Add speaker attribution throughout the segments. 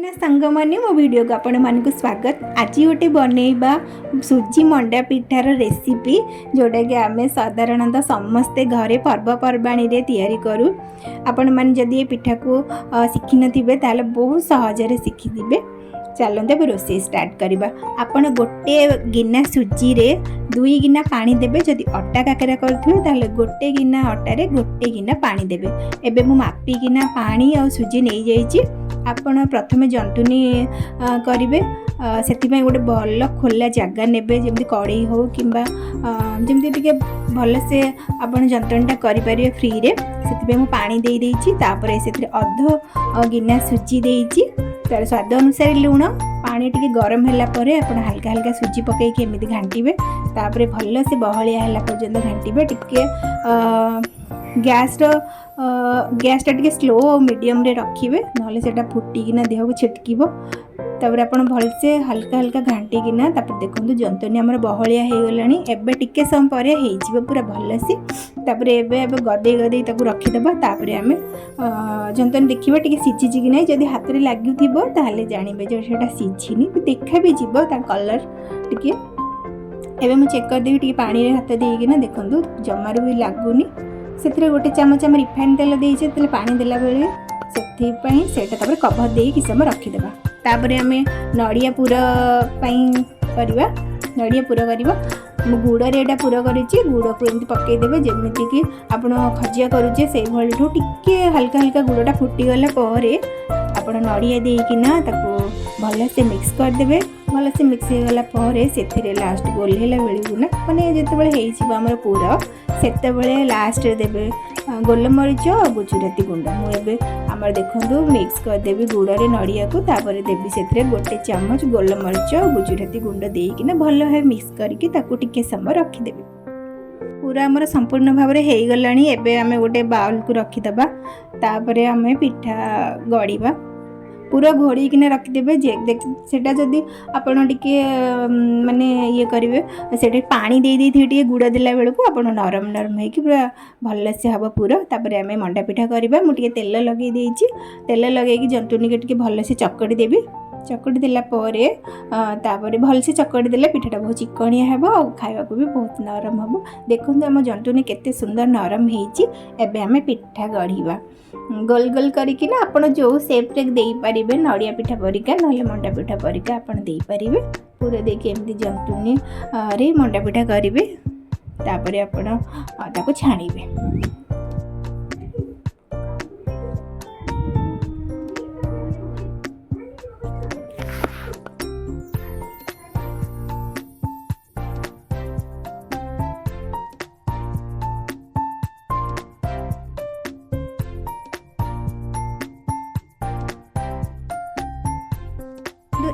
Speaker 1: ना सांग मैंने मो वीडियो को आपण मानक स्वागत। आज गोटे बनैबा सुजी मंडा पिठार रेसिपी जोटा कि आम साधारणतः समस्ते घरे पर्वपर्वाणी तैयारी करूँ। आपण मैंने जदि ये पिठा को शिखि नथिबे ताले बहुत सहजरे शिखिदिबे। चलते अब रोषे स्टार्ट करवा। आपण गोटे गिना सुजी रे 2 गिना पानी देबे। जदि अटा काकेरा करथिबे ताले गोटे गिना अटारे गोटे गिना पानी देबे। एबे मु मापी गिना पानी और सुजी नहीं जाइछि। आपण प्रथमे जंतुनी करिवे सेति गोटे भल खोला जगह नेबे जमती कड़ई हो किंबा जमती टिके भल से आपण जंतुनीटा करि परिबे फ्री रे। सेति मु पानी देई देइछि। तापर सेति अध गिना सुजी देइछि। तार स्वाद अनुसार लुण पानी टिके गरम होला परे आपण हल्का हल्का सुजी पकई के एमिति घांटीबे। तापर भल से बहलिया होला पर्यंत घांटीबे। टिके गैस टा टिके स्लो और मीडियम रे रखिबे नहले सेटा फुटिकिना देह को छिटकिबो। तापर आपण भल से हल्का हल्का घांटीकिना तापर देखंतु जंतुनी हमर बहलिया हे गलानी। एबे टिके सम परे हे जिवो पूरा भल से। तापर एबे गदे गदे ताकू रखि देबा। तापर आमे जंतुनी देखिबा टिके सिझिछि कि नै। जदि हाथ रे लागुथिबो ताले जानिबे जे सेटा सिझिनी। देखा भी जिवो ता कलर टिके। एबे मु चेक कर देबी टिके पानी रे हाथ देइकिना देखंतु जमारू भी लागुनी। सेथिरे गोटे चामच आम रिफाइन तेल देइछे। तेल पानी देला बेले सेथि पई सेटा तापर कवर देई कि समय रखि देबा। तापर आमे नडिया पूरा पई करबा। नडिया पूरा करबा मु गुड़ रे एटा पूरा करिछि। गुड़ को एमति पक्के देबे जेमिति कि आपण खजिया करूचे सेइ भलिठू टिके हल्का हल्का गुड़टा फुटी गला परे आपण नडिया देइकिना ताको भल से मिक्स कर देबे। भल से मिक्स हो गला परे सेथिरे लास्ट गोलेला बेलू ना माने जते बेले हेइ छिबा हमर पूरा सेते बेले लास्ट रे देबे गोलमरिच और गुजराती गुंड। मु एबे हमर देखंतु मिक्स कर देबी गुड़ रे नडिया को। तापर देबी सेथिरे गोटे चम्मच गोलमरिच और गुजराती गुंड देइकिना भल है मिक्स करके ताको टिके समय रखि देबी। पूरा हमर संपूर्ण भाव रे हेइ गलानी। एबे हमें गोटे बाउल को रखि दबा। तापर हमें पिठा गड़ीबा पूरा घोड़ी किना रखिदेबे। सेटा जदि आपण टिके माने ये करिवे सेटे पानी दे दी थी टिके गुड़ देला बेलू को आपण नरम नरम हे कि पूरा भल से हबो पूरा। तापर हमें मंडा पिठा करबा। मु टिके तेल लगे देइछि। तेल लगे कि जंतुनी के टिके भल से चकड़ी देबी। चकड़ी देला परे तापर भल से चकड़ी देले पिठाटा बहुत चिकणिया हेबो और खाइबा को भी बहुत नरम हेबो। देखंतु हम जंतुनी केते सुंदर नरम हेइछि। एबे हमें पिठा गढ़ीबा गोल गोल करिकि ना आपण जो शेप रे देई परिबे। नडिया पिठा परिका नहले मंडा पिठा परिका आपण देई परिबे। पूरा देखि एमती जंतुनी रे मंडा पिठा करिवे। तापर आपण ताको छाणीबे।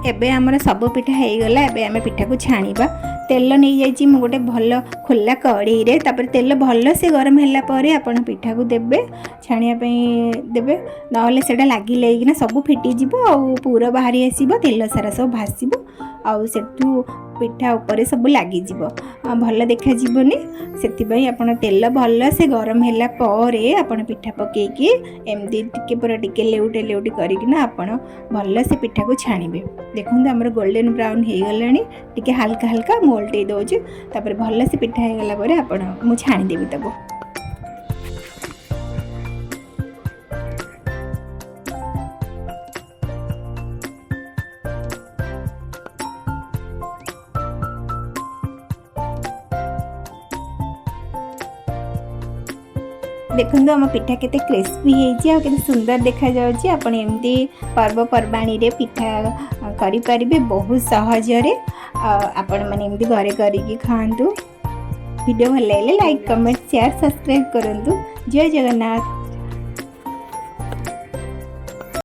Speaker 1: एबे हमर सब पिठा हे गला। एबे हमें पिठा को छाणीबा। तेल नहीं जाइछि मु गोटे भल खोला कड़ई रे। तापर तेल भल से गरम हैला परे आपण पिठा को देबे छाणिया पई देबे नहले सेटा लागी लेकिना सब फिटी जिवो और पूरा बाहरी आसीबो। तेल सारा सब भासीबो और सेठू पिठा ऊपर सब लागी जिवो भल देखा जीवनी। सेति पई आपण तेल भल से गरम हैला परे आपण पिठा पके कि एमदी टिके पूरा टिके लेउटे लेउटी करिकिना आपण भल से पिठा को छाणीबे। देखंतु हमर गोल्डन ब्राउन हे गलानी। टिके हल्का हल्का मोल्टे दोजे। तापर भल से पिठा हे गला परे आपण मु छाणी देबी तबो। देखंतु हम पिठा केते क्रिस्पी हेछि आ केते सुंदर देखा जाउछि। आपण एमती पर्वपर्वाणी रे पिठा करि परिबे बहुत सहज रे। आपण माने एमती घरे करिकि खांतु। वीडियो भल लागले लाइक कमेंट शेयर सब्सक्राइब करंतु। जय जगन्नाथ।